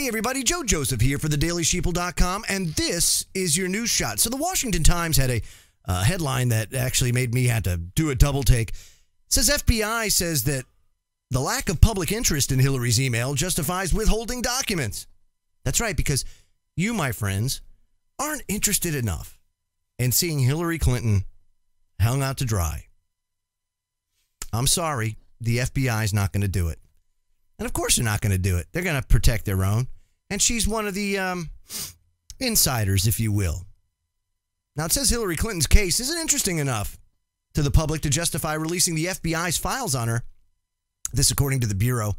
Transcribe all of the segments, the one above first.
Hey everybody, Joe Joseph here for thedailySheeple.com, and this is your news shot. So the Washington Times had a headline that actually made me have to do a double take. It says FBI says that the lack of public interest in Hillary's email justifies withholding documents. That's right, because you, my friends, aren't interested enough in seeing Hillary Clinton hung out to dry. I'm sorry, the FBI is not going to do it. And of course they're not going to do it. They're going to protect their own. And she's one of the insiders, if you will. Now, it says Hillary Clinton's case isn't interesting enough to the public to justify releasing the FBI's files on her. This, according to the Bureau,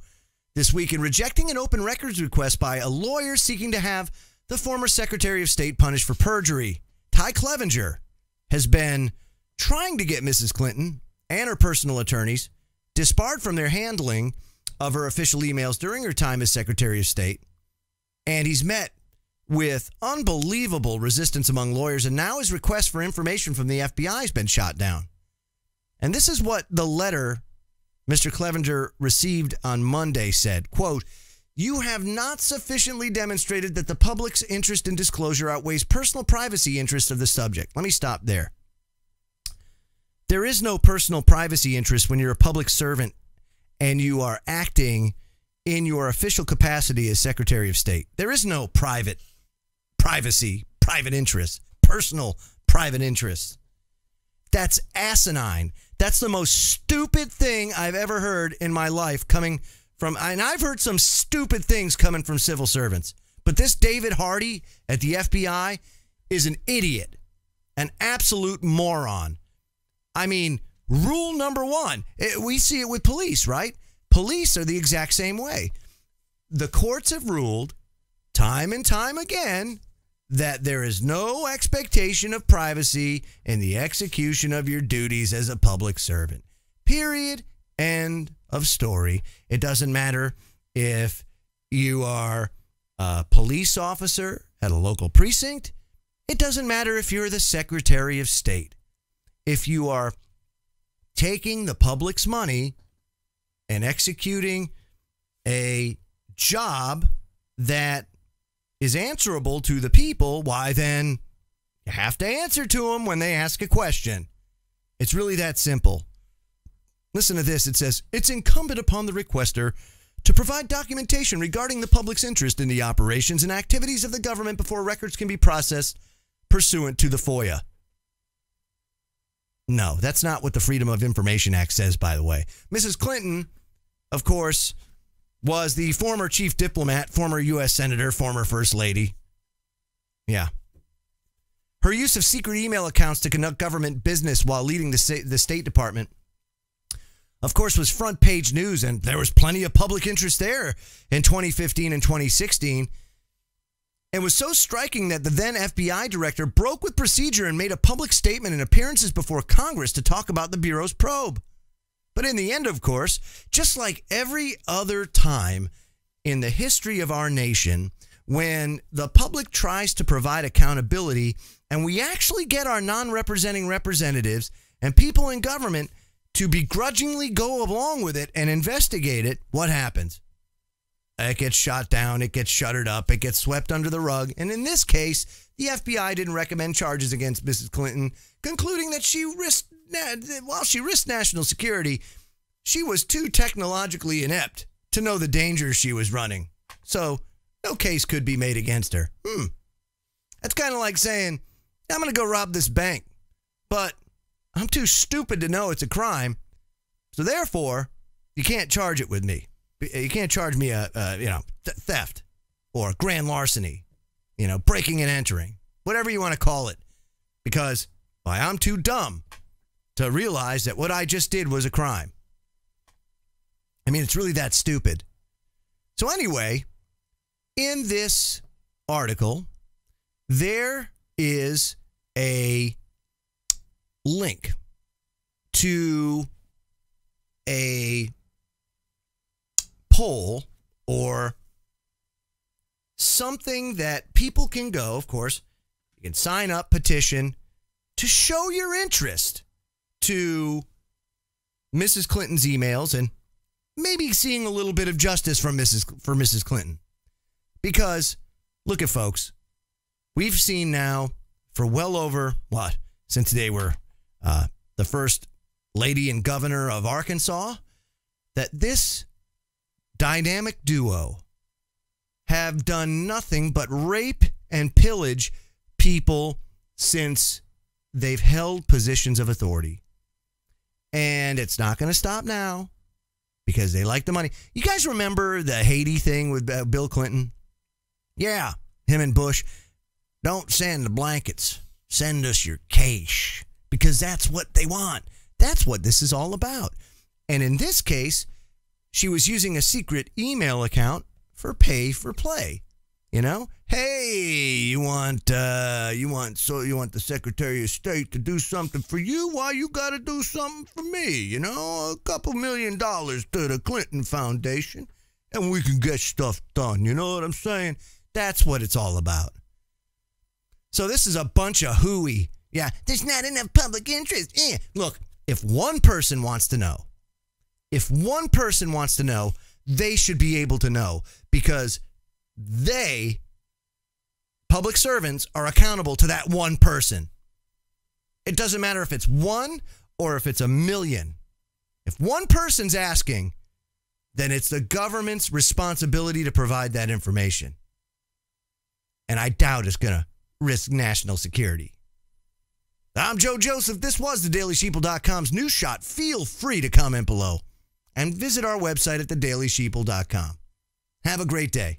this week in rejecting an open records request by a lawyer seeking to have the former Secretary of State punished for perjury. Ty Clevenger has been trying to get Mrs. Clinton and her personal attorneys disbarred from their handling of her official emails during her time as Secretary of State. And he's met with unbelievable resistance among lawyers, and now his request for information from the FBI has been shot down. And this is what the letter Mr. Clevenger received on Monday said, quote, "You have not sufficiently demonstrated that the public's interest in disclosure outweighs personal privacy interests of the subject." Let me stop there. There is no personal privacy interest when you're a public servant and you are acting in your official capacity as Secretary of State. There is no private interest, personal private interest. That's asinine. That's the most stupid thing I've ever heard in my life coming from, and I've heard some stupid things coming from civil servants. But this David Hardy at the FBI is an idiot, an absolute moron. I mean, rule number one, we see it with police, right? Police are the exact same way. The courts have ruled time and time again that there is no expectation of privacy in the execution of your duties as a public servant. Period. End of story. It doesn't matter if you are a police officer at a local precinct. It doesn't matter if you're the Secretary of State. If you are taking the public's money and executing a job that is answerable to the people, why then you have to answer to them when they ask a question. It's really that simple. Listen to this. It says, "It's incumbent upon the requester to provide documentation regarding the public's interest in the operations and activities of the government before records can be processed pursuant to the FOIA." No, that's not what the Freedom of Information Act says, by the way. Mrs. Clinton, of course, was the former chief diplomat, former U.S. Senator, former First Lady. Yeah. Her use of secret email accounts to conduct government business while leading the State Department, of course, was front page news, and there was plenty of public interest there in 2015 and 2016. It was so striking that the then FBI director broke with procedure and made a public statement in appearances before Congress to talk about the Bureau's probe. But in the end, of course, just like every other time in the history of our nation, when the public tries to provide accountability and we actually get our non-representing representatives and people in government to begrudgingly go along with it and investigate it, what happens? It gets shot down, it gets shuttered up, it gets swept under the rug. And in this case, the FBI didn't recommend charges against Mrs. Clinton, concluding that while she risked national security, she was too technologically inept to know the dangers she was running. So no case could be made against her. That's kind of like saying, I'm going to go rob this bank, but I'm too stupid to know it's a crime. So therefore, you can't charge it with me. You can't charge me theft or grand larceny, breaking and entering, whatever you want to call it, because I'm too dumb to realize that what I just did was a crime. I mean, it's really that stupid. So anyway, in this article, there is a link to a poll or something that people can go, of course, you can sign up, petition to show your interest to Mrs. Clinton's emails and maybe seeing a little bit of justice from Mrs. Clinton. Because, look at folks, we've seen now for well over, since they were the first lady and governor of Arkansas, that this dynamic duo have done nothing but rape and pillage people since they've held positions of authority. And it's not going to stop now because they like the money. You guys remember the Haiti thing with Bill Clinton? Yeah, him and Bush. Don't send the blankets. Send us your cash because that's what they want. That's what this is all about. And in this case, she was using a secret email account for pay for play. You know, hey, you want the Secretary of State to do something for you? Why you got to do something for me? You know, a couple $1 million to the Clinton Foundation, and we can get stuff done. You know what I'm saying? That's what it's all about. So this is a bunch of hooey. Yeah, there's not enough public interest. Look, if one person wants to know, they should be able to know because they, public servants, are accountable to that one person. It doesn't matter if it's one or if it's 1 million. If one person's asking, then it's the government's responsibility to provide that information. And I doubt it's going to risk national security. I'm Joe Joseph. This was thedailysheeple.com's news shot. Feel free to comment below and visit our website at thedailysheeple.com. Have a great day.